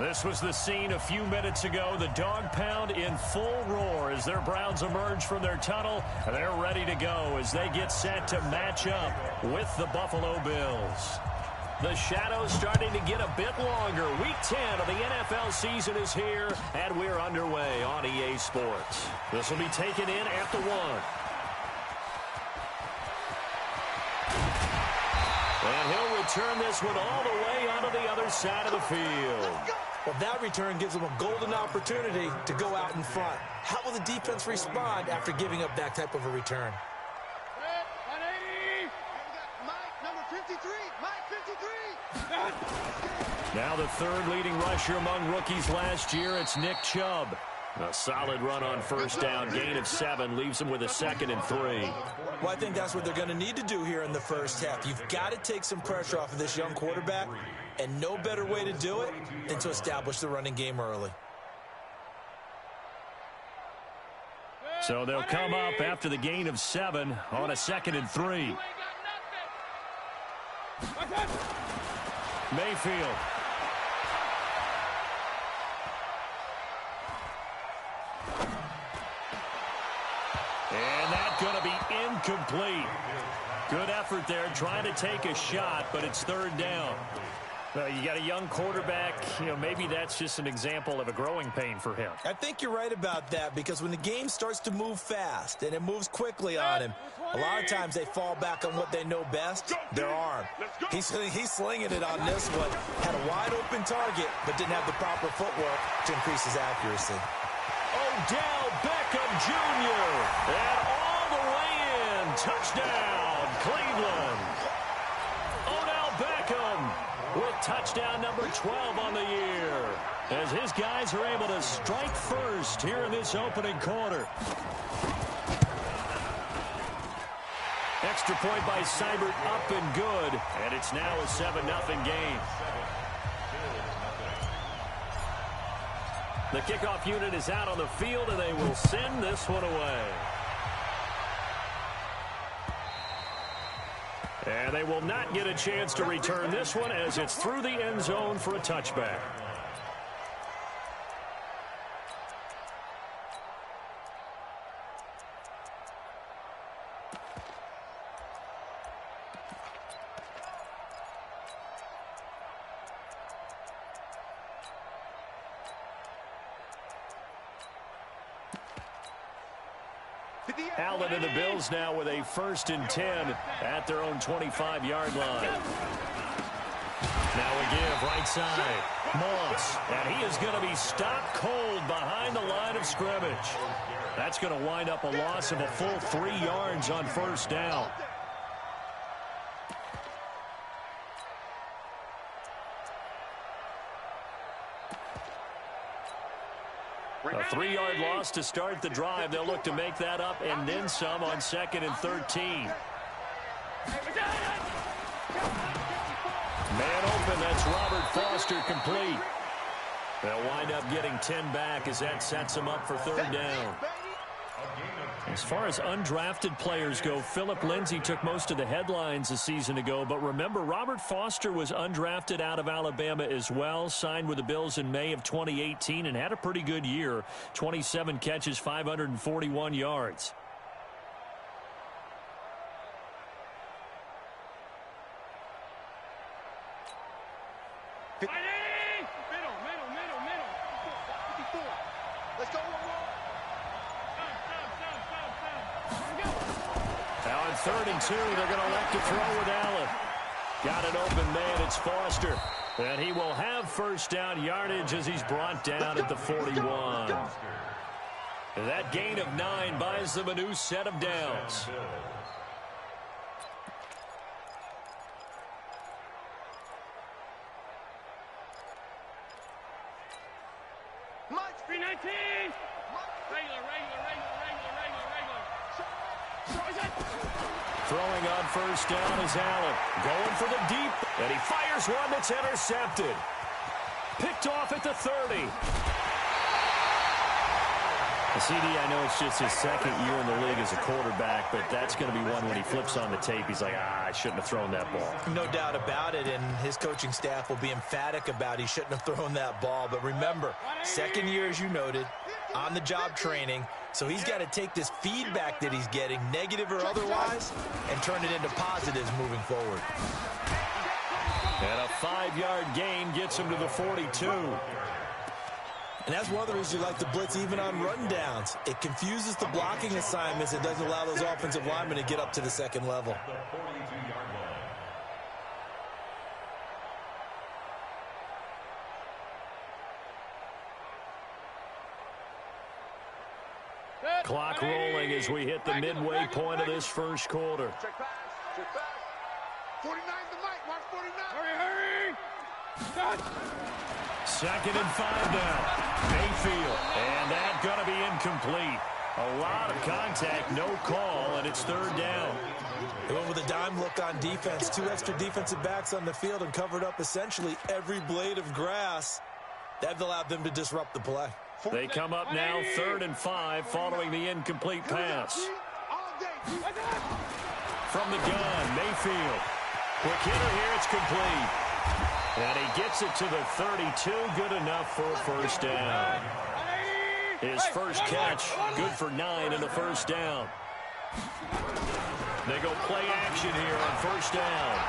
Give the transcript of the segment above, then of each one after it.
This was the scene a few minutes ago. The dog pound in full roar as their Browns emerge from their tunnel. They're ready to go as they get set to match up with the Buffalo Bills. The shadows starting to get a bit longer. Week 10 of the NFL season is here, and we're underway on EA Sports. This will be taken in at the 1. And he'll return this one all the way onto the other side of the field. Well, that return gives them a golden opportunity to go out in front. How will the defense respond after giving up that type of a return? 180. Mike, number 53. Mike, 53. Now the third leading rusher among rookies last year, it's Nick Chubb. A solid run on first down, gain of 7, leaves them with a 2nd and 3. Well, I think that's what they're going to need to do here in the first half. You've got to take some pressure off of this young quarterback, and no better way to do it than to establish the running game early. So they'll come up after the gain of 7 on a 2nd and 3. Mayfield. And that's going to be incomplete. Good effort there, trying to take a shot, but it's 3rd down. You got a young quarterback, maybe that's just an example of a growing pain for him. I think you're right about that, because when the game starts to move fast and it moves quickly on him, a lot of times they fall back on what they know best, their arm. He's slinging it on this one. Had a wide open target, but didn't have the proper footwork to increase his accuracy. Odell Beckham Jr. And all the way in. Touchdown, Cleveland. Odell Beckham with touchdown number 12 on the year, as his guys are able to strike first here in this opening quarter. Extra point by Seibert, up and good, and it's now a 7-0 game. The kickoff unit is out on the field, and they will send this one away. And they will not get a chance to return this one as it's through the end zone for a touchback. Allen and the Bills now with a 1st and 10 at their own 25-yard line. Now we give right side. Moss. And he is going to be stopped cold behind the line of scrimmage. That's going to wind up a loss of a full 3 yards on 1st down. A 3-yard loss to start the drive. They'll look to make that up and then some on 2nd and 13. Man open, that's Robert Foster complete. They'll wind up getting 10 back as that sets them up for 3rd down. As far as undrafted players go, Philip Lindsay took most of the headlines a season ago. But remember, Robert Foster was undrafted out of Alabama as well, signed with the Bills in May of 2018 and had a pretty good year. 27 catches, 541 yards. Let's go. Now on 3rd and 2, they're going to elect to throw with Allen. Got an open man, it's Foster. And he will have 1st down yardage as he's brought down at the 41. That gain of 9 buys them a new set of downs. Mike, 319. Regular. Throwing on 1st down is Allen. Going for the deep. And he fires one that's intercepted. Picked off at the 30. CD, I know it's just his second year in the league as a quarterback, but that's going to be one when he flips on the tape. He's like, I shouldn't have thrown that ball. No doubt about it, and his coaching staff will be emphatic about he shouldn't have thrown that ball. But remember, second year, as you noted, on-the-job training, so he's got to take this feedback that he's getting, negative or otherwise, and turn it into positives moving forward. And a 5-yard gain gets him to the 42. And that's one of the reasons you like to blitz even on rundowns. It confuses the blocking assignments. It doesn't allow those offensive linemen to get up to the second level. Clock rolling as we hit the midway point of this first quarter. Check pass. Check pass. 49 the mic. Watch 49. Hurry, hurry. Second and 5 now. Mayfield. And that's going to be incomplete. A lot of contact, no call, and it's third down. They went with a dime look on defense. 2 extra defensive backs on the field and covered up essentially every blade of grass. That allowed them to disrupt the play. They come up now, 3rd and 5, following the incomplete pass. From the gun, Mayfield. Quick hitter here, it's complete. And he gets it to the 32, good enough for a first down. His first catch, good for 9 and a first down. They go play action here on first down.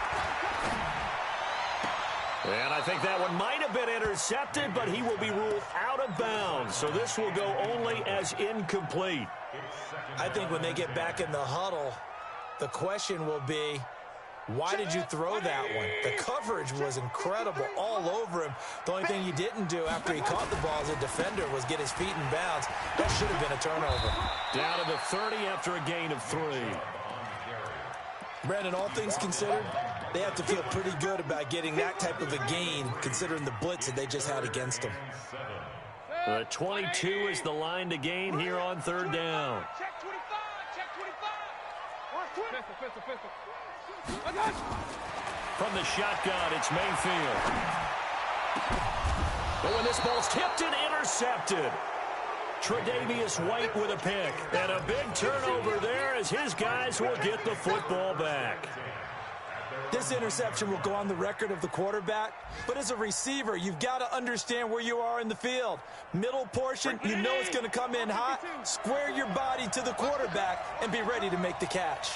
And I think that one might have been intercepted, but he will be ruled out of bounds. So this will go only as incomplete. I think when they get back in the huddle, the question will be, why did you throw that one? The coverage was incredible all over him. The only thing he didn't do after he caught the ball as a defender was get his feet in bounds. That should have been a turnover. Down to the 30 after a gain of 3. Brandon, all things considered, they have to feel pretty good about getting that type of a gain considering the blitz that they just had against them. The 22 is the line to gain here on third down. Check 25. Check 25. Pistol, pistol. From the shotgun, it's Mayfield. But when this ball's tipped and intercepted, Tre'Davious White with a pick. And a big turnover there as his guys will get the football back. This interception will go on the record of the quarterback, but as a receiver, you've got to understand where you are in the field. Middle portion, you know it's going to come in hot. Square your body to the quarterback and be ready to make the catch.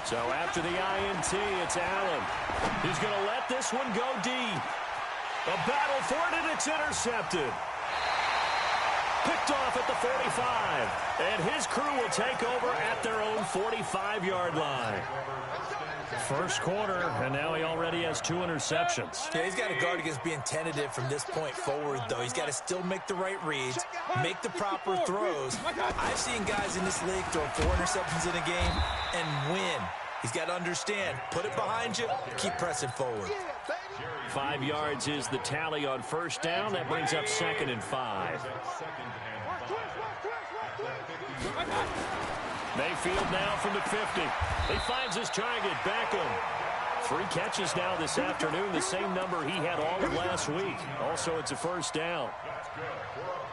So after the INT, it's Allen. He's going to let this one go deep. A battle for it, and it's intercepted. Picked off at the 45. And his crew will take over at their own 45-yard line. First quarter, and now he already has 2 interceptions. Yeah, he's got to guard against being tentative from this point forward, though. He's got to still make the right reads, make the proper throws. I've seen guys in this league throw 4 interceptions in a game and win. He's got to understand, put it behind you, keep pressing forward. 5 yards is the tally on first down. That brings up 2nd and 5. Mayfield now from the 50. He finds his target, Beckham. 3 catches now this afternoon, the same number he had all of last week. Also, it's a first down.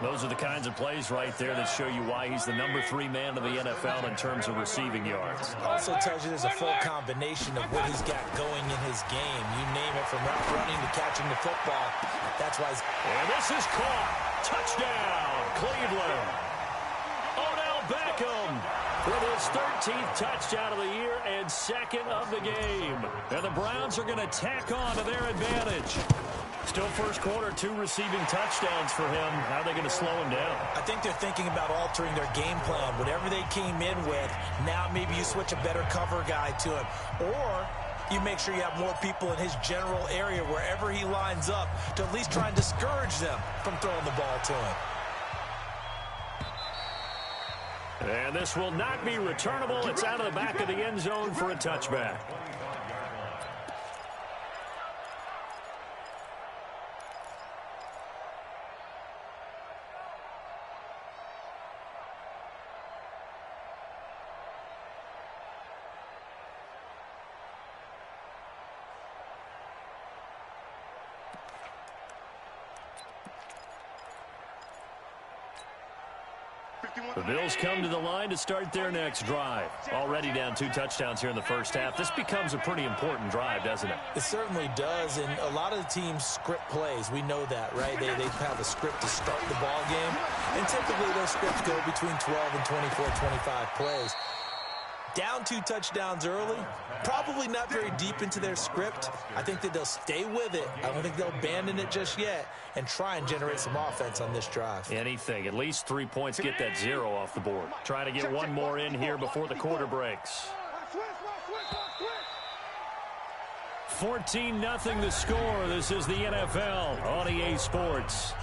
Those are the kinds of plays right there that show you why he's the number 3 man in the NFL in terms of receiving yards. Also tells you there's a full combination of what he's got going in his game. You name it, from route running to catching the football. That's why he's... And this is caught. Touchdown, Cleveland. Odell Beckham with his 13th touchdown of the year and 2nd of the game. And the Browns are going to tack on to their advantage. Still first quarter, 2 receiving touchdowns for him. How are they going to slow him down? I think they're thinking about altering their game plan. Whatever they came in with, now maybe you switch a better cover guy to him. Or you make sure you have more people in his general area wherever he lines up to at least try and discourage them from throwing the ball to him. And this will not be returnable. It's out of the back of the end zone for a touchback. The Bills come to the line to start their next drive. Already down 2 touchdowns here in the first half. This becomes a pretty important drive, doesn't it? It certainly does, and a lot of the teams script plays. We know that, right? They have a script to start the ball game, and typically those scripts go between 12 and 24, 25 plays. Down 2 touchdowns early, probably not very deep into their script. I think that they'll stay with it. I don't think they'll abandon it just yet and try and generate some offense on this drive. Anything. At least 3 points, get that 0 off the board. Trying to get one more in here before the quarter breaks. 14-0 the score. This is the NFL on EA Sports.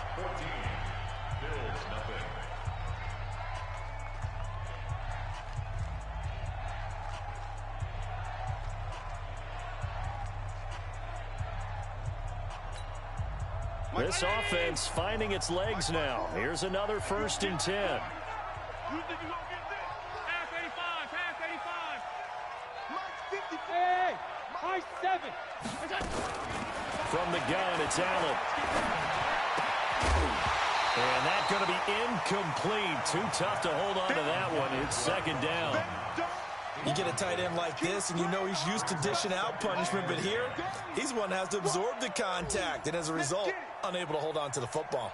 This offense finding its legs now. Here's another 1st and 10. You think you're going to get this? Half 85, half 85. Mike's 50. Hey, Mike's 7. From the gun, it's Allen. And that's going to be incomplete. Too tough to hold on to that one. It's 2nd down. You get a tight end like this, and you know he's used to dishing out punishment, but here, he's one that has to absorb the contact, and as a result, unable to hold on to the football.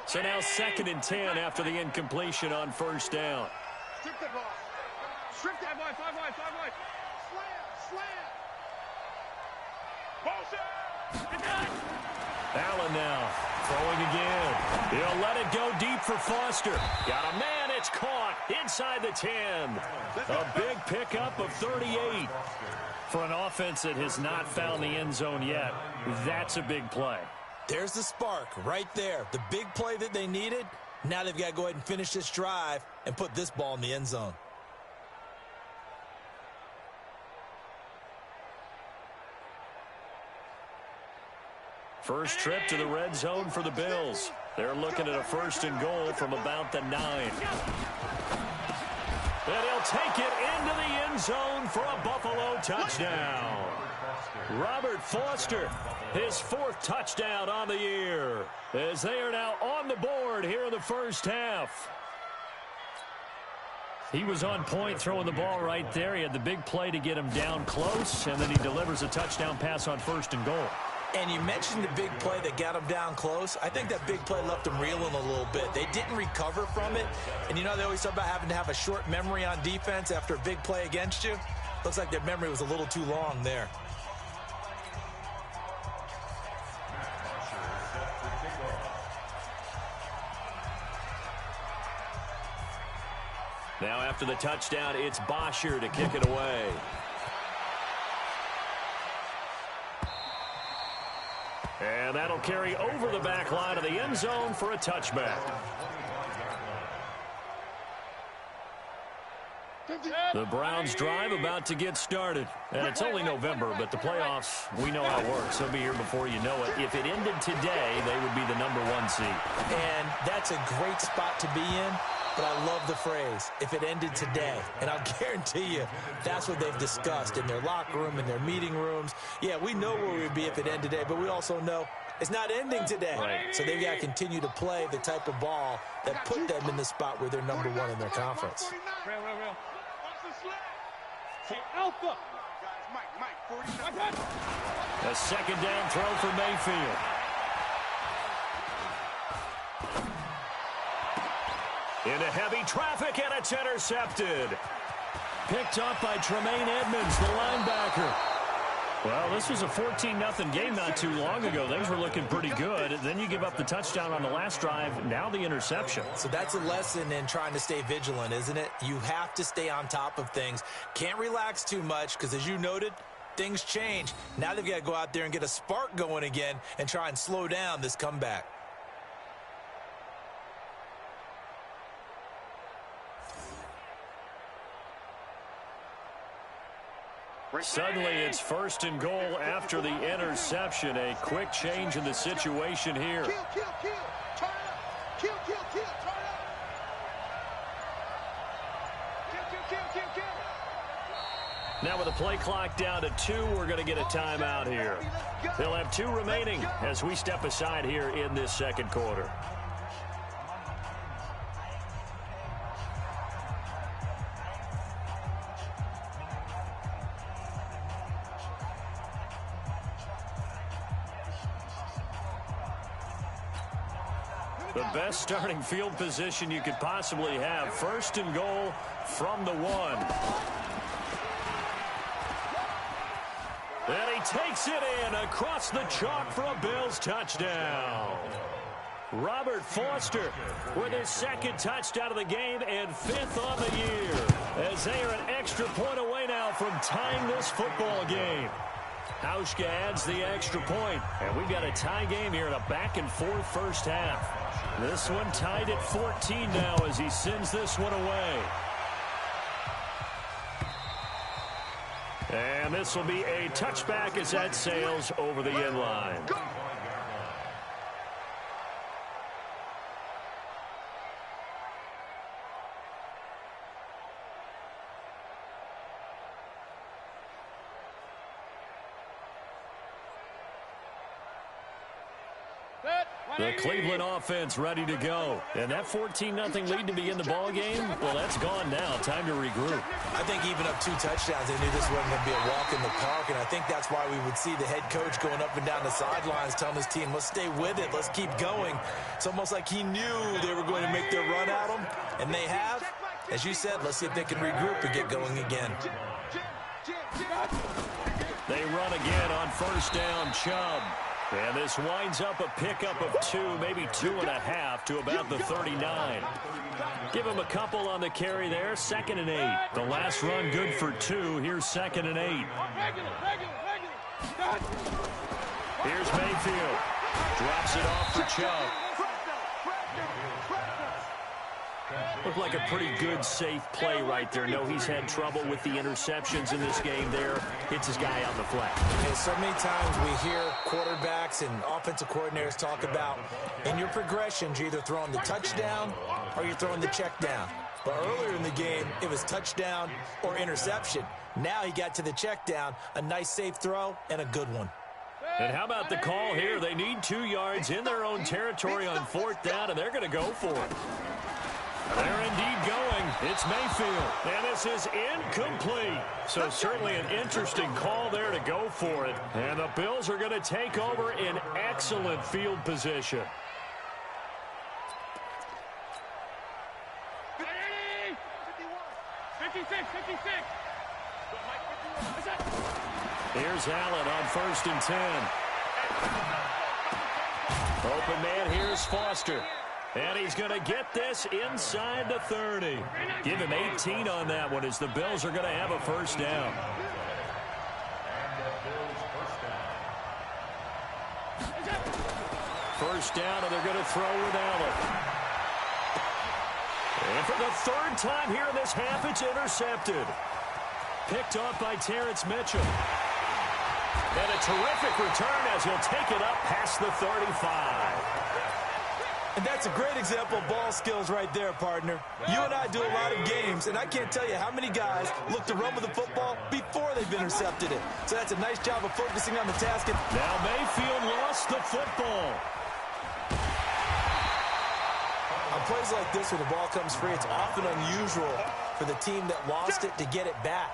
So now 2nd and 10 after the incompletion on 1st down. Strip the ball. Strip that boy, 5 wide. Slam. Allen now throwing again. He'll let it go deep for Foster. Got a man. It's caught inside the 10. A big pickup of 38. For an offense that has not found the end zone yet, that's a big play. There's the spark right there. The big play that they needed. Now they've got to go ahead and finish this drive and put this ball in the end zone. First trip to the red zone for the Bills. They're looking at a 1st and goal from about the 9. And he'll take it into the end zone for a Buffalo touchdown. Robert Foster, his 4th touchdown on the year, as they are now on the board here in the first half. He was on point throwing the ball right there. He had the big play to get him down close, and then he delivers a touchdown pass on 1st and goal. And you mentioned the big play that got him down close. I think that big play left them reeling a little bit. They didn't recover from it. And you know they always talk about having to have a short memory on defense after a big play against you. Looks like their memory was a little too long there. Now after the touchdown, it's Bosher to kick it away. And that'll carry over the back line of the end zone for a touchback. The Browns drive about to get started. And it's only November, but the playoffs, we know how it works. They'll be here before you know it. If it ended today, they would be the #1 seed. And that's a great spot to be in. But I love the phrase, if it ended today. And I'll guarantee you, that's what they've discussed in their locker room, in their meeting rooms. Yeah, we know where we'd be if it ended today, but we also know it's not ending today. Right. So they've got to continue to play the type of ball that put them in the spot where they're #1 in their conference. Real. Alpha. Mike, A 2nd down throw for Mayfield. Into heavy traffic, and it's intercepted. Picked up by Tremaine Edmonds, the linebacker. Well, this was a 14-0 game not too long ago. Things were looking pretty good. Then you give up the touchdown on the last drive. Now the interception. So that's a lesson in trying to stay vigilant, isn't it? You have to stay on top of things. Can't relax too much because, as you noted, things change. Now they've got to go out there and get a spark going again and try and slow down this comeback. Suddenly it's 1st and goal after the interception. A quick change in the situation here. Kill. Turn it up. Kill. Turn it up. Now with the play clock down to 2, we're going to get a timeout here. They'll have 2 remaining as we step aside here in this second quarter. The best starting field position you could possibly have. 1st and goal from the 1. And he takes it in across the chalk for a Bills touchdown. Robert Foster with his 2nd touchdown of the game and 5th on the year, as they are an extra point away now from tying this football game. Hauschka adds the extra point, and we've got a tie game here in a back-and-forth first half. This one tied at 14 now as he sends this one away. And this will be a touchback as that sails over the end line. The Cleveland offense ready to go. And that 14-0 lead to begin the ball game, well, that's gone now. Time to regroup. I think even up 2 touchdowns, they knew this wasn't going to be a walk in the park, and I think that's why we would see the head coach going up and down the sidelines telling his team, let's stay with it, let's keep going. It's almost like he knew they were going to make their run at him, and they have. As you said, let's see if they can regroup and get going again. They run again on 1st down, Chubb. And this winds up a pickup of 2, maybe 2.5 to about the 39. Give him a couple on the carry there. 2nd and 8. The last run good for 2. Here's 2nd and 8. Here's Mayfield. Drops it off for Chubb. Looked like a pretty good, safe play right there. No, he's had trouble with the interceptions in this game there. Hits his guy on the flat. And so many times we hear quarterbacks and offensive coordinators talk about, in your progressions, you're either throwing the touchdown or you're throwing the check down. But earlier in the game, it was touchdown or interception. Now he got to the check down, a nice safe throw, and a good one. And how about the call here? They need 2 yards in their own territory on 4th down, and they're going to go for it. They're indeed going. It's Mayfield. And this is incomplete. So certainly an interesting call there to go for it. And the Bills are going to take over in excellent field position. 56. Here's Allen on 1st and 10. Open man, here's Foster. And he's going to get this inside the 30. Give him 18 on that one as the Bills are going to have a 1st down. First down, and they're going to throw with Allen. And for the 3rd time here in this half, it's intercepted. Picked off by Terrence Mitchell. And a terrific return as he'll take it up past the 35. And that's a great example of ball skills right there, partner. You and I do a lot of games, and I can't tell you how many guys look to run with the football before they've intercepted it. So that's a nice job of focusing on the task. Now Mayfield lost the football. On plays like this where the ball comes free, it's often unusual for the team that lost it to get it back.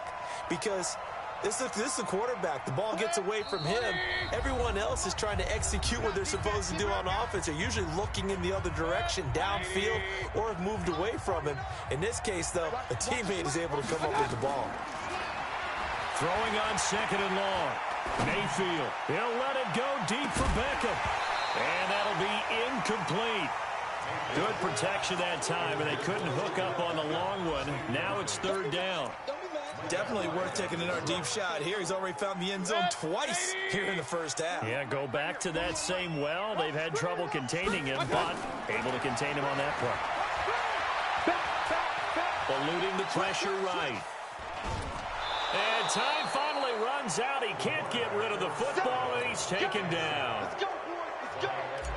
Because this is a quarterback. The ball gets away from him. Everyone else is trying to execute what they're supposed to do on offense. They're usually looking in the other direction, downfield, or have moved away from him. In this case, though, a teammate is able to come up with the ball. Throwing on 2nd and long. Mayfield. He'll let it go deep for Beckham. And that'll be incomplete. Good protection that time, and they couldn't hook up on the long one. Now it's 3rd down. Definitely worth taking another deep shot here. He's already found the end zone twice here in the first half. Yeah, go back to that same well. They've had trouble containing him, but able to contain him on that play. Eluding the pressure right. And time finally runs out. He can't get rid of the football, and he's taken down.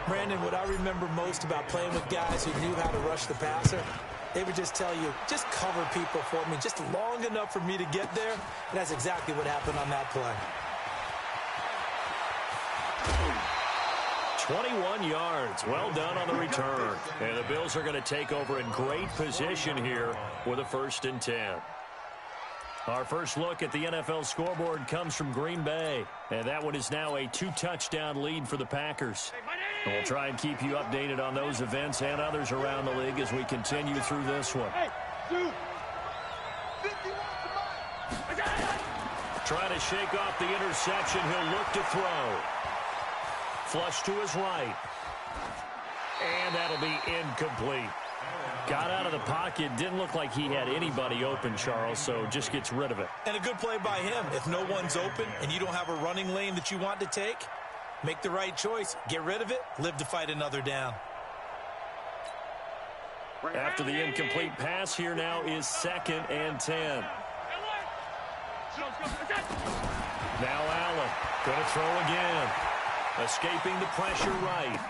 Brandon, what I remember most about playing with guys who knew how to rush the passer they would just tell you, just cover people for me, just long enough for me to get there. And that's exactly what happened on that play. 21 yards. Well done on the return. And the Bills are going to take over in great position here with a 1st and 10. Our first look at the NFL scoreboard comes from Green Bay. And that one is now a 2-touchdown lead for the Packers. And we'll try and keep you updated on those events and others around the league as we continue through this one. Trying to shake off the interception. He'll look to throw. Flush to his right. And that'll be incomplete. Got out of the pocket. Didn't look like he had anybody open, Charles, so just gets rid of it. And a good play by him. If no one's open and you don't have a running lane that you want to take, make the right choice. Get rid of it. Live to fight another down. After the incomplete pass, here now is 2nd and 10. Now Allen. Going to throw again. Escaping the pressure right.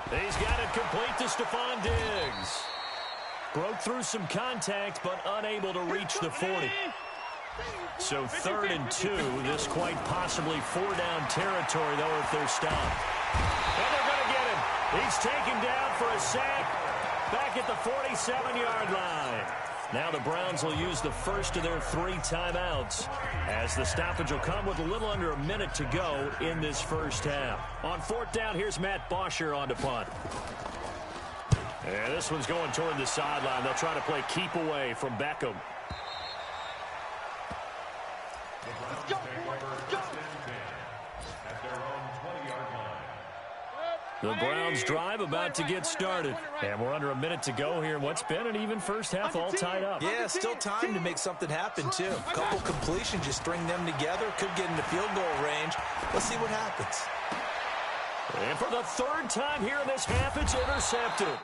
He's got it complete to Stephon Diggs. Broke through some contact, but unable to reach the 40. So 3rd and 2. This quite possibly 4-down territory, though, if they're stopped. And they're going to get him. He's taken down for a sack back at the 47-yard line. Now the Browns will use the first of their 3 timeouts as the stoppage will come with a little under a minute to go in this first half. On 4th down, here's Matt Bosher on to punt. And this one's going toward the sideline. They'll try to play keep away from Beckham. The Browns drive about to get started. And we're under a minute to go here in what's been an even first half, all tied up. Yeah, still time to make something happen, too. A couple completions, just string them together. Could get into field goal range. Let's see what happens. And for the 3rd time here in this half, it's intercepted.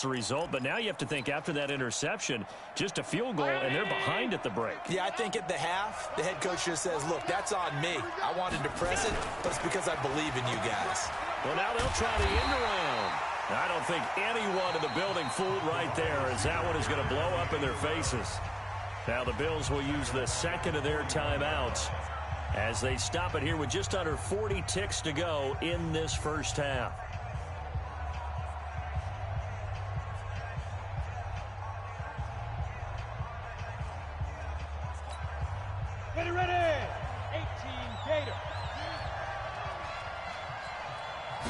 The result, but now you have to think after that interception, just a field goal, and they're behind at the break. Yeah, I think at the half, the head coach just says, look, that's on me. I wanted to press it, but it's because I believe in you guys. Well, now they'll try the end around. I don't think anyone in the building fooled right there, as that one is going to blow up in their faces. Now the Bills will use the 2nd of their timeouts as they stop it here with just under 40 ticks to go in this first half. Ready. 18 Gator.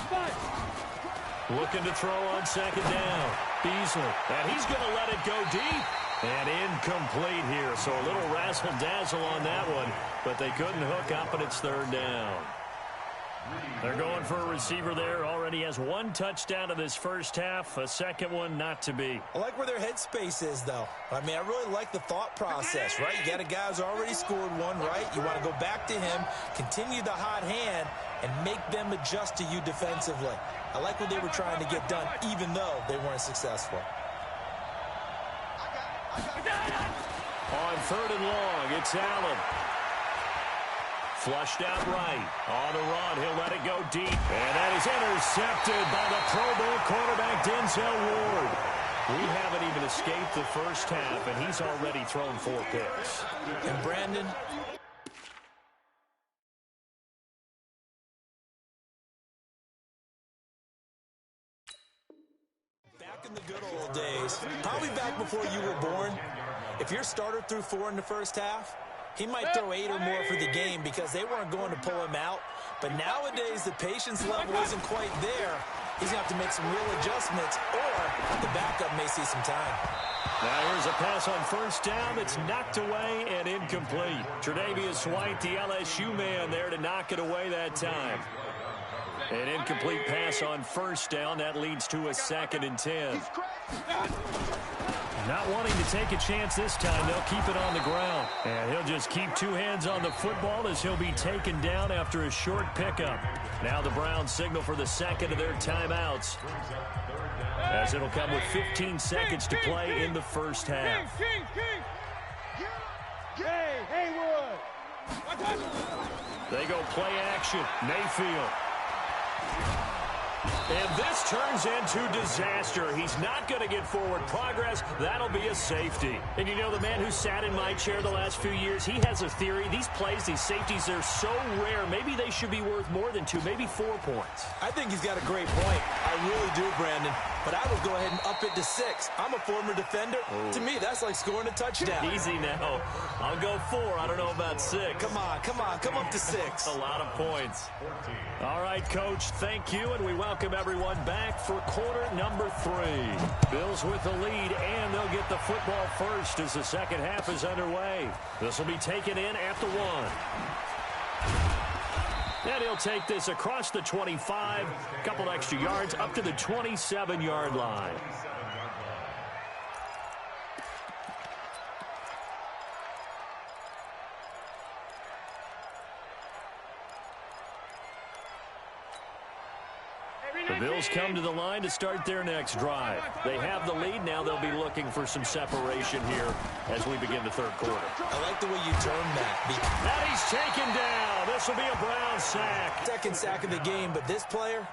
5. Looking to throw on 2nd down. Beasley. And he's going to let it go deep. And incomplete here. So a little razzle-dazzle on that one. But they couldn't hook up, and it's 3rd down. They're going for a receiver there. Already has 1 touchdown in this first half. A 2nd one not to be. I like where their headspace is, though. I mean, I really like the thought process, right? You got a guy who's already scored 1, right? You want to go back to him, continue the hot hand, and make them adjust to you defensively. I like what they were trying to get done, even though they weren't successful. On 3rd and long, it's Allen. Flushed out right. On the run, he'll let it go deep. And that is intercepted by the Pro Bowl quarterback, Denzel Ward. We haven't even escaped the first half, and he's already thrown 4 picks. And Brandon, back in the good old days, probably back before you were born, if your starter threw 4 in the first half, he might throw 8 or more for the game because they weren't going to pull him out. But nowadays, the patience level isn't quite there. He's going to have to make some real adjustments, or the backup may see some time. Now here's a pass on 1st down that's knocked away and incomplete. Tre'Davious White, the LSU man, there to knock it away that time. An incomplete pass on 1st down. That leads to a 2nd and 10. Not wanting to take a chance this time, they'll keep it on the ground. And he'll just keep 2 hands on the football as he'll be taken down after a short pickup. Now the Browns signal for the second of their timeouts, as it'll come with 15 seconds to play in the first half. Hey, Haywood. They go play action. Mayfield. And this turns into disaster. He's not going to get forward progress. That'll be a safety. And you know, the man who sat in my chair the last few years, he has a theory. These plays, these safeties, they're so rare. Maybe they should be worth more than 2, maybe 4 points. I think he's got a great point. I really do, Brandon. But I would go ahead and up it to 6. I'm a former defender. To me, that's like scoring a touchdown. Easy now. I'll go 4. I don't know about 6. Come on. Come up to 6. A lot of points. All right, Coach, thank you, and we welcome everyone back for quarter number 3. Bills with the lead, and they'll get the football first as the second half is underway. This will be taken in at the 1. And he'll take this across the 25, a couple extra yards up to the 27-yard line. The Bills come to the line to start their next drive. They have the lead. Now they'll be looking for some separation here as we begin the third quarter. I like the way you termed that. And he's taken down. This will be a Browns sack. Second sack of the game, but this player,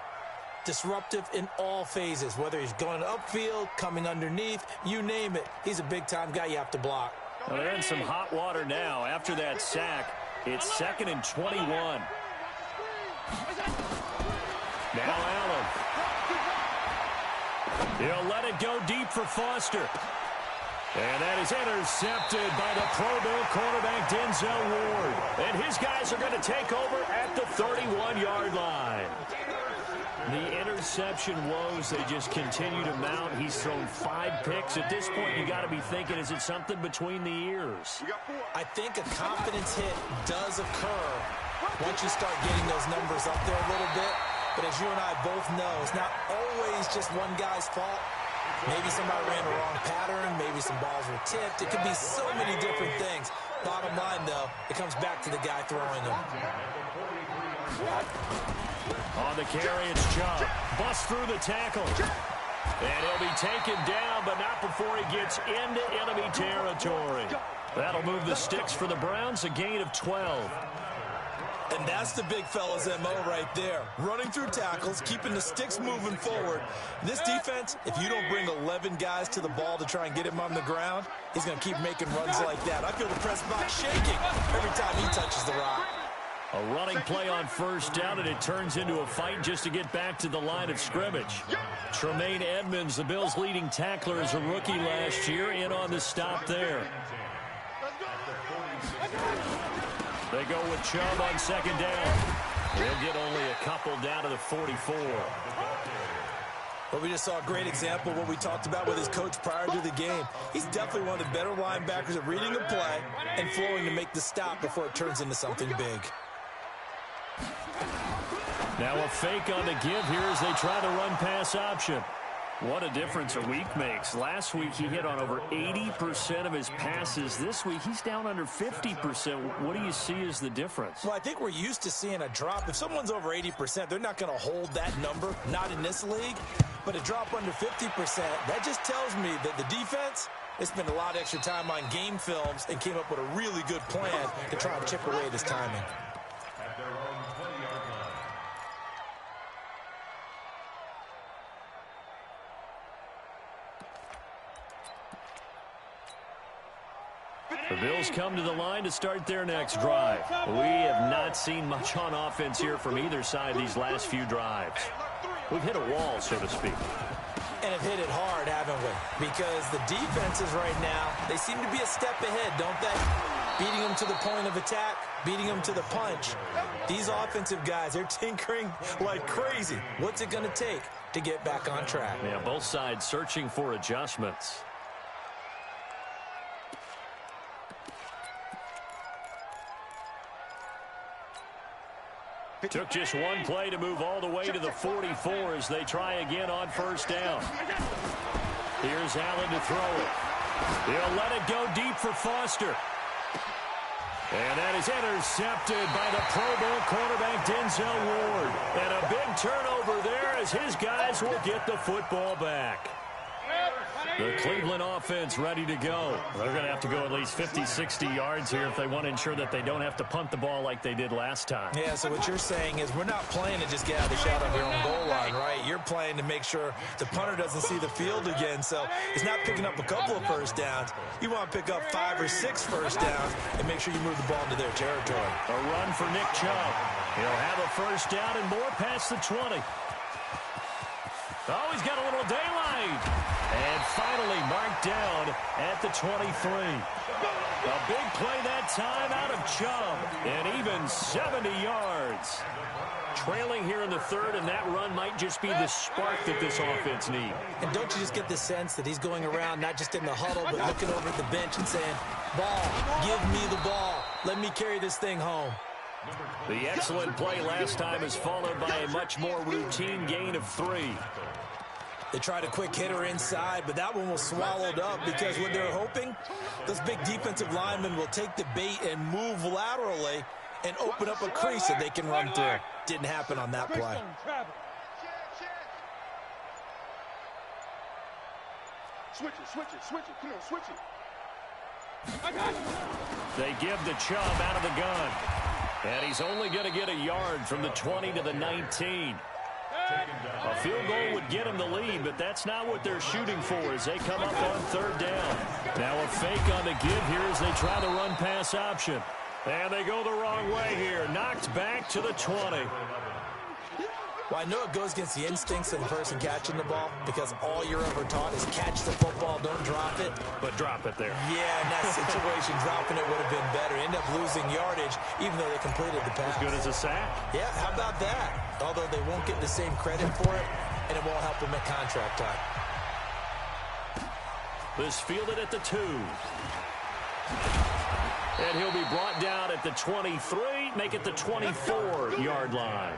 disruptive in all phases, whether he's going upfield, coming underneath, you name it. He's a big-time guy you have to block. Well, they're in some hot water now. After that sack, it's 2nd and 21. Now Allen. He'll let it go deep for Foster. And that is intercepted by the Pro Bowl cornerback Denzel Ward. And his guys are going to take over at the 31-yard line. The interception woes, they just continue to mount. He's thrown 5 picks. At this point, you got to be thinking, is it something between the ears? I think a confidence hit does occur once you start getting those numbers up there a little bit. But as you and I both know, it's not always just one guy's fault. Maybe somebody ran the wrong pattern. Maybe some balls were tipped. It could be so many different things. Bottom line, though, it comes back to the guy throwing them. On the carry, it's Chubb. Busts through the tackle. And he'll be taken down, but not before he gets into enemy territory. That'll move the sticks for the Browns, a gain of 12. And that's the big fella's MO right there. Running through tackles, keeping the sticks moving forward. This defense, if you don't bring 11 guys to the ball to try and get him on the ground, he's going to keep making runs like that. I feel the press box shaking every time he touches the rock. A running play on first down, and it turns into a fight just to get back to the line of scrimmage. Tremaine Edmonds, the Bills' leading tackler as a rookie last year, in on the stop there. They go with Chubb on second down. They'll get only a couple down to the 44. But we just saw a great example of what we talked about with his coach prior to the game. He's definitely one of the better linebackers at reading the play and flowing to make the stop before it turns into something big. Now a fake on the give here as they try the run-pass option. What a difference a week makes. Last week he hit on over 80% of his passes. This week he's down under 50%. What do you see as the difference? Well, I think we're used to seeing a drop. If someone's over 80%, they're not going to hold that number, not in this league. But a drop under 50%, that just tells me that the defense, they spent a lot of extra time on game films and came up with a really good plan to try and chip away at his timing. The Bills come to the line to start their next drive. We have not seen much on offense here from either side these last few drives. We've hit a wall, so to speak. And have hit it hard, haven't we? Because the defenses right now, they seem to be a step ahead, don't they? Beating them to the point of attack, beating them to the punch. These offensive guys, they're tinkering like crazy. What's it going to take to get back on track? Yeah, both sides searching for adjustments. Took just one play to move all the way to the 44 as they try again on first down. Here's Allen to throw it. He'll let it go deep for Foster. And that is intercepted by the Pro Bowl quarterback Denzel Ward. And a big turnover there as his guys will get the football back. The Cleveland offense ready to go. They're going to have to go at least 50, 60 yards here if they want to ensure that they don't have to punt the ball like they did last time. Yeah, so what you're saying is we're not playing to just get out of the shadow of your own goal line, right? You're playing to make sure the punter doesn't see the field again. So it's not picking up a couple of first downs. You want to pick up 5 or 6 first downs and make sure you move the ball into their territory. A run for Nick Chubb. He'll have a first down and more past the 20. Oh, he's got a little daylight. And finally marked down at the 23. A big play that time out of Chubb. And even 70 yards. Trailing here in the third, and that run might just be the spark that this offense needs. And don't you just get the sense that he's going around, not just in the huddle, but looking over at the bench and saying, ball, give me the ball. Let me carry this thing home. The excellent play last time is followed by a much more routine gain of 3. They tried a quick hitter inside, but that one was swallowed up because what they're hoping, those big defensive linemen will take the bait and move laterally and open up a crease that they can run through. Didn't happen on that play. Switch it. Come on, switch it. They give the Chubb out of the gun. And he's only going to get a yard from the 20 to the 19. A field goal would get him the lead, but that's not what they're shooting for as they come up on third down. Now a fake on the give here as they try the run-pass option. And they go the wrong way here. Knocked back to the 20. Well, I know it goes against the instincts of the person catching the ball because all you're ever taught is catch the football, don't drop it. But drop it there. Yeah, in that situation, dropping it would have been better. End up losing yardage, even though they completed the pass. As good as a sack. Yeah, how about that? Although they won't get the same credit for it, and it won't help them at contract time. This fielded at the 2. And he'll be brought down at the 23, make it the 24-yard line.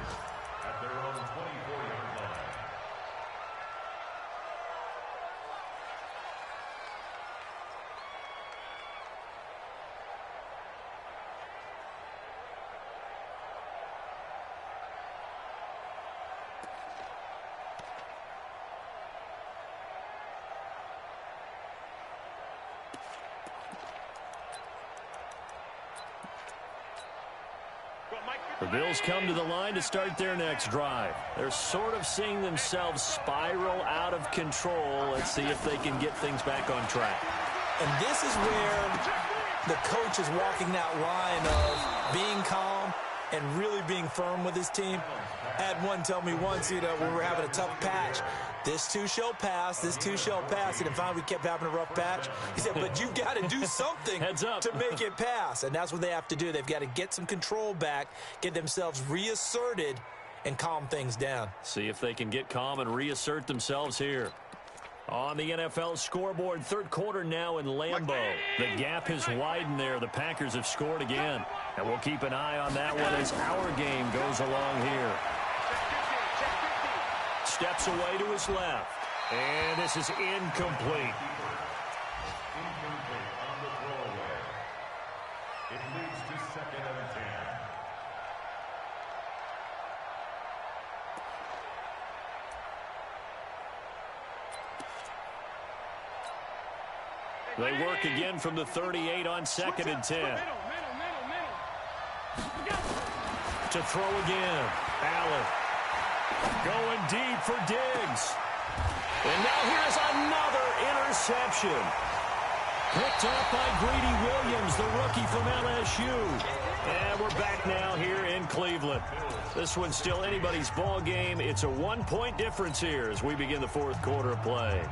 The Bills come to the line to start their next drive. They're sort of seeing themselves spiral out of control. Let's see if they can get things back on track. And this is where the coach is walking that line of being calm and really being firm with his team. I had one tell me once, when we were having a tough patch, this too shall pass, this too shall pass. And then finally we kept having a rough patch. He said, but you've got to do something to make it pass. And that's what they have to do. They've got to get some control back, get themselves reasserted, and calm things down. See if they can get calm and reassert themselves here. On the NFL scoreboard, third quarter now in Lambeau. The gap has widened there. The Packers have scored again. And we'll keep an eye on that one as our game goes along here. Steps away to his left. And this is incomplete. Incomplete on the throwaway. It leads to 2nd and 10. They work again from the 38 on 2nd and 10. To throw again. Allen. Going deep for Diggs. And now here's another interception. Picked up by Greedy Williams, the rookie from LSU. And we're back now here in Cleveland. This one's still anybody's ball game. It's a 1-point difference here as we begin the fourth quarter of play.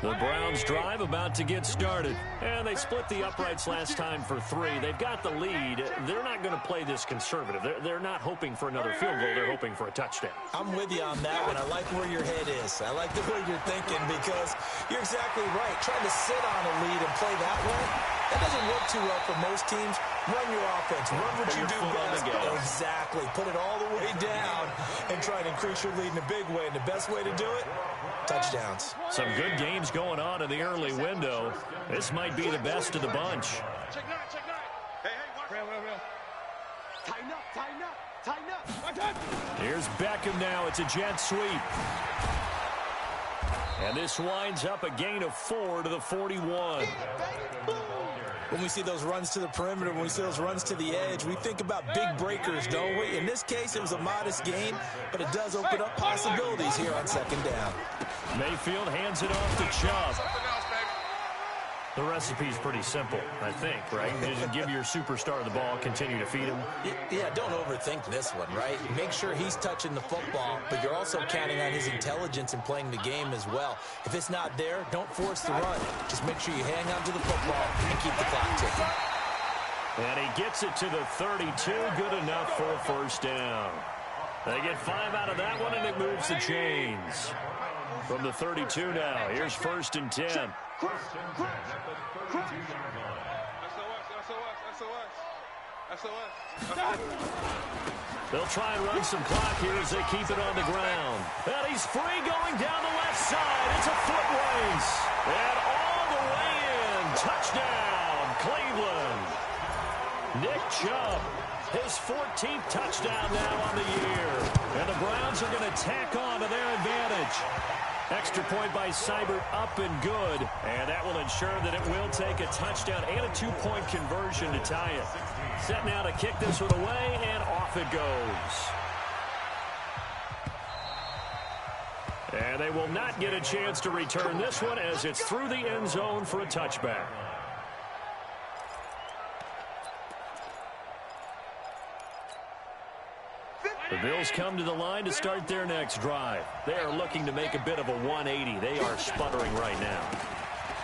The Browns drive about to get started. And they split the uprights last time for 3. They've got the lead. They're not going to play this conservative. They're not hoping for another field goal. They're hoping for a touchdown. I'm with you on that one. I like where your head is. I like the way you're thinking because you're exactly right. Trying to sit on a lead and play that way, That doesn't work too well for most teams. Run your offense. Run what you do best. Exactly. Put it all the way down and try to increase your lead in a big way. And the best way to do it, touchdowns. Some good games going on in the early window. This might be the best of the bunch. Check nine, check nine. Hey, watch. Real. Tighten up. Watch out. Here's Beckham now. It's a jet sweep. And this winds up a gain of 4 to the 41. When we see those runs to the perimeter, when we see those runs to the edge, we think about big breakers, don't we? In this case, it was a modest gain, but it does open up possibilities here on second down. Mayfield hands it off to Chubb. The recipe's pretty simple, I think, right? You just give your superstar the ball, continue to feed him. Yeah, don't overthink this one, right? Make sure he's touching the football, but you're also counting on his intelligence in playing the game as well. If it's not there, don't force the run. Just make sure you hang on to the football and keep the clock ticking. And he gets it to the 32, good enough for a first down. They get 5 out of that one, and it moves the chains. From the 32 now, here's 1st and 10. They'll try and run some clock here as they keep it on the ground. And he's free going down the left side. It's a foot race. And all the way in. Touchdown, Cleveland. Nick Chubb, his 14th touchdown now on the year. And the Browns are going to tack on to their advantage. Extra point by Seibert, up and good. And that will ensure that it will take a touchdown and a 2-point conversion to tie it. Set now to kick this one away, and off it goes. And they will not get a chance to return this one as it's through the end zone for a touchback. The Bills come to the line to start their next drive. They are looking to make a bit of a 180. They are sputtering right now.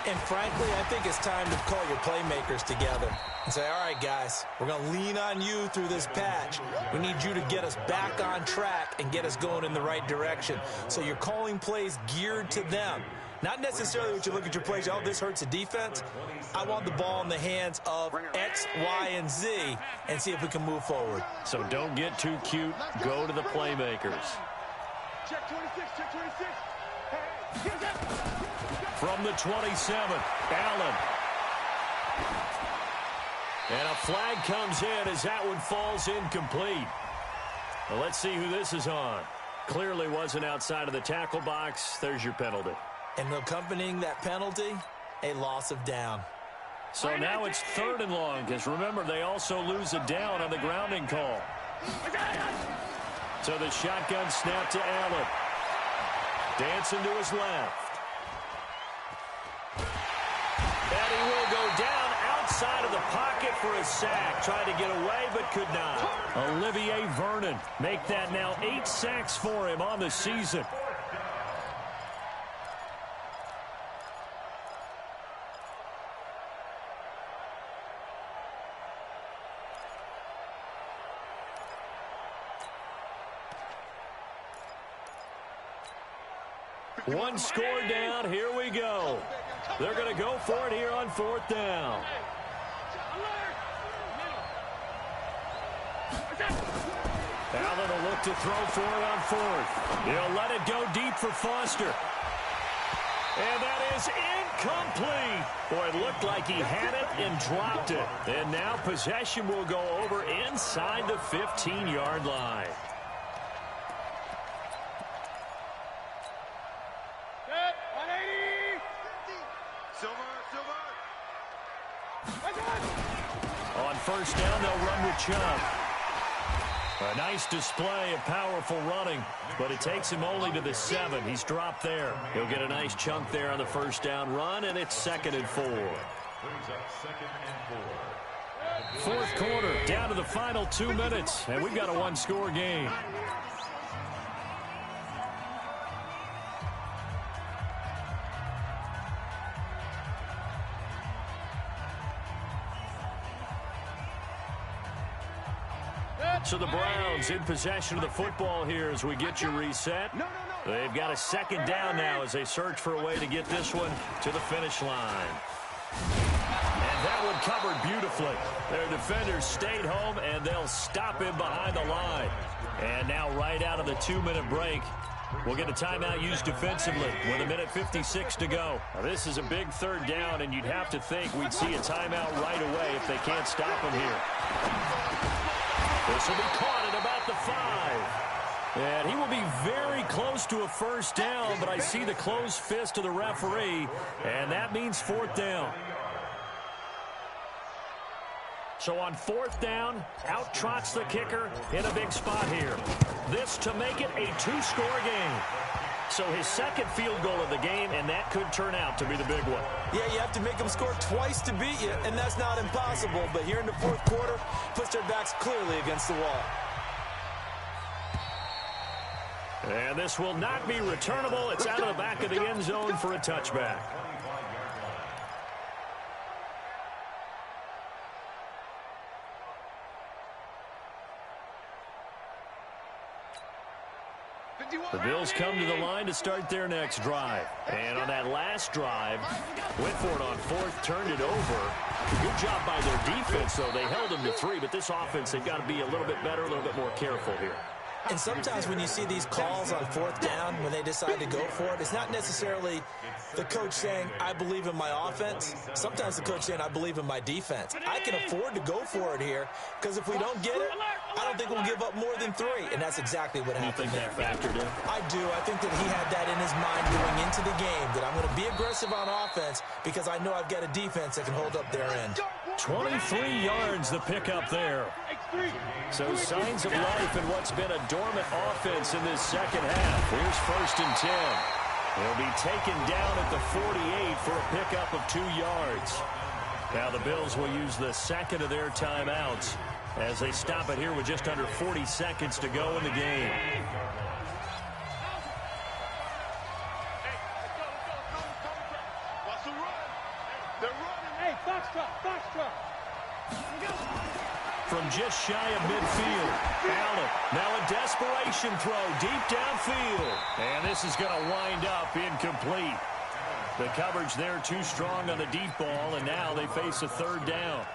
And frankly, I think it's time to call your playmakers together and say, all right, guys, we're going to lean on you through this patch. We need you to get us back on track and get us going in the right direction. So you're calling plays geared to them. Not necessarily what you look at your plays, oh, this hurts the defense. I want the ball in the hands of X, Y, and Z and see if we can move forward. So don't get too cute. Go to the playmakers. Check 26, check 26. Hey, here's that. From the 27, Allen. And a flag comes in as that one falls incomplete. Well, let's see who this is on. Clearly wasn't outside of the tackle box. There's your penalty. And accompanying that penalty, a loss of down. So now it's 3rd and long, because remember, they also lose a down on the grounding call. So the shotgun snap to Allen. Dancing to his left. And he will go down outside of the pocket for a sack. Tried to get away, but could not. Olivier Vernon make that now 8 sacks for him on the season. One score down. Here we go. They're going to go for it here on 4th down. Allen will look to throw for it on 4th. He'll let it go deep for Foster. And that is incomplete. Boy, it looked like he had it and dropped it. And now possession will go over inside the 15-yard line. On 1st down, they'll run with Chubb. A nice display of powerful running, but it takes him only to the 7. He's dropped there. He'll get a nice chunk there on the 1st down run, and it's 2nd and 4. 4th quarter, down to the final 2 minutes, and we've got a 1-score game. So the Browns in possession of the football here as we get you reset. They've got a 2nd down now as they search for a way to get this one to the finish line. And that one covered beautifully. Their defenders stayed home, and they'll stop him behind the line. And now right out of the 2-minute break, we'll get a timeout used defensively with 1:56 to go. Now, this is a big third down, and you'd have to think we'd see a timeout right away if they can't stop him here. This will be caught at about the 5. And he will be very close to a first down, but I see the closed fist of the referee, and that means 4th down. So on 4th down, out trots the kicker in a big spot here. This to make it a 2-score game. So his second field goal of the game, and that could turn out to be the big one. Yeah, you have to make them score twice to beat you, and that's not impossible. But here in the 4th quarter, puts their backs clearly against the wall. And this will not be returnable. It's out of the back of the end zone for a touchback. The Bills come to the line to start their next drive. And on that last drive, Whitford on 4th turned it over. Good job by their defense, though. They held them to 3, but this offense, they've got to be a little bit better, a little bit more careful here. And sometimes when you see these calls on 4th down, when they decide to go for it, it's not necessarily the coach saying, I believe in my offense. Sometimes the coach saying, I believe in my defense. I can afford to go for it here, because if we don't get it, I don't think we'll give up more than 3. And that's exactly what happened there. You think that factored in? I do. I think that he had that in his mind going into the game, that I'm going to be aggressive on offense because I know I've got a defense that can hold up their end. 23 yards the pickup there. So signs of life in what's been a dormant offense in this second half. Here's 1st and 10. He'll be taken down at the 48 for a pickup of 2 yards. Now the Bills will use the second of their timeouts as they stop it here with just under 40 seconds to go in the game. From just shy of midfield, Allen, now a desperation throw deep downfield. And this is going to wind up incomplete. The coverage there too strong on the deep ball, and now they face a 3rd down.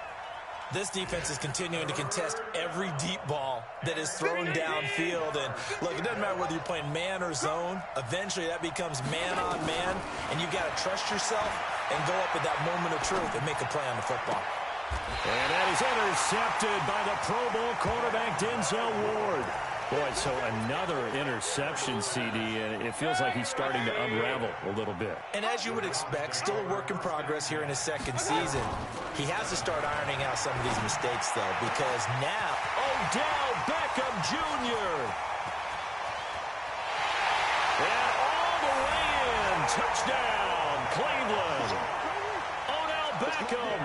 This defense is continuing to contest every deep ball that is thrown downfield. And look, it doesn't matter whether you're playing man or zone. Eventually that becomes man on man, and you've got to trust yourself and go up at that moment of truth and make a play on the football. And that is intercepted by the Pro Bowl quarterback Denzel Ward. Boy, so another interception, CD, and it feels like he's starting to unravel a little bit. And as you would expect, still a work in progress here in his second season. He has to start ironing out some of these mistakes, though, because now Odell Beckham Jr. And all the way in. Touchdown, Cleveland. Odell Beckham,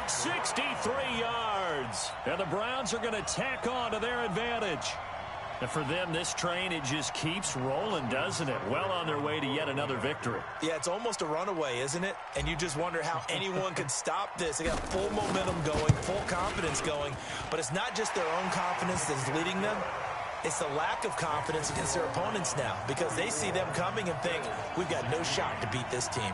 63 yards. And the Browns are going to tack on to their advantage. And for them, this train, it just keeps rolling, doesn't it? Well on their way to yet another victory. Yeah, it's almost a runaway, isn't it? And you just wonder how anyone could stop this. They got full momentum going, full confidence going. But it's not just their own confidence that's leading them. It's the lack of confidence against their opponents now, because they see them coming and think, we've got no shot to beat this team.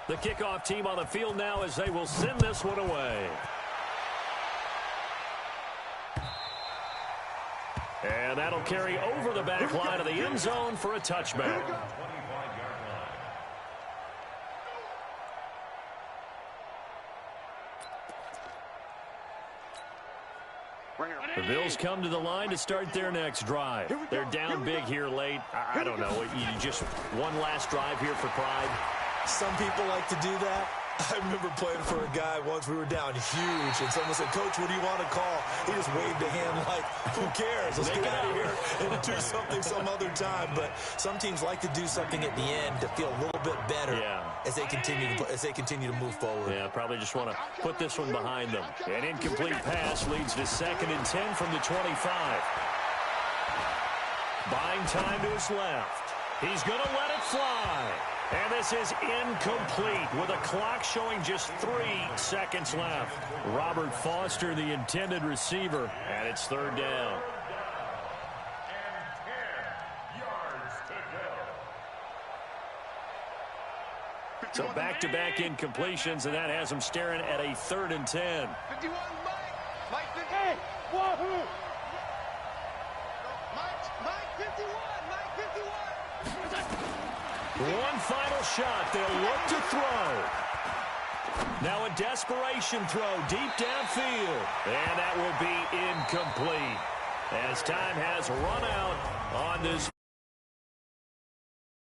The kickoff team on the field now as they will send this one away. And that'll carry over the back line of the end zone for a touchback. The Bills come to the line to start their next drive. They're down big here late. I don't know. You just one last drive here for pride. Some people like to do that. I remember playing for a guy once. We were down huge, and someone said, Coach, what do you want to call? He just waved a hand like, who cares? Let's get out of here and do something some other time. But some teams like to do something at the end to feel a little bit better as they continue to move forward. Yeah, probably just want to put this one behind them. An incomplete pass leads to 2nd and 10 from the 25. Buying time to his left. He's going to let it fly. And this is incomplete with a clock showing just 3 seconds left. Robert Foster, the intended receiver, and it's third down. So back-to-back incompletions, and that has them staring at a 3rd and 10. 51, Mike 50. Hey, wahoo! Mike 51, Mike 51. One final shot. They'll look to throw. Now a desperation throw deep downfield. And that will be incomplete as time has run out on this